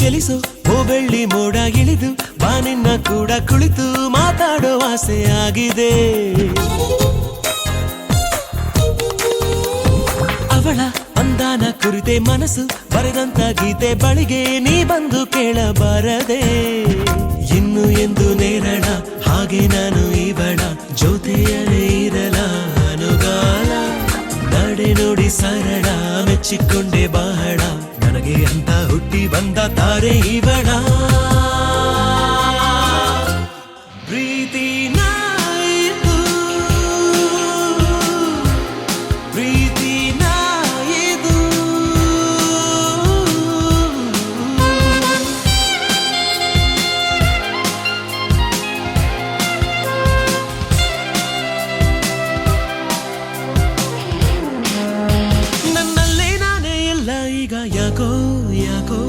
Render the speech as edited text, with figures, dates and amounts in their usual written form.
ಚಲಿಸೋ ಓ ಬೆಳ್ಳಿ ಮೋಡ ಇಳಿದು ಬಾನಿನ್ನ ಕೂಡ ಕುಳಿತು ಮಾತಾಡೋ ಆಸೆ ಆಗಿದೆ. ಅವಳ ಅಂದಾನ ಕುರಿತೆ ಮನಸ್ಸು ಬರೆದಂತ ಗೀತೆ ಬಳಿಗೆ ನೀ ಬಂದು ಕೇಳಬಾರದೆ. ಇನ್ನು ಎಂದು ನೇರಳ ಹಾಗೆ ನಾನು ಇವಳ ಜೊತೆಯಲೇ ಇರಲ ಅನುಗಾಲ. ನಡೆ ನೋಡಿ ಸರಳ ಮೆಚ್ಚಿಕೊಂಡೆ ಬಹಳ ನನಗೆ ಅಂತ ಹುಟ್ಟಿ ಬಂದ ತಾರೆ ಇವಳ. ಪ್ರೀತಿ ನಾಯಿತು ಪ್ರೀತಿ ನಾಯಿದು. ನನ್ನಲ್ಲೇ ನಾನೇ ಇಲ್ಲ ಈಗ ಯಾಕೋ ಯಾಕೋ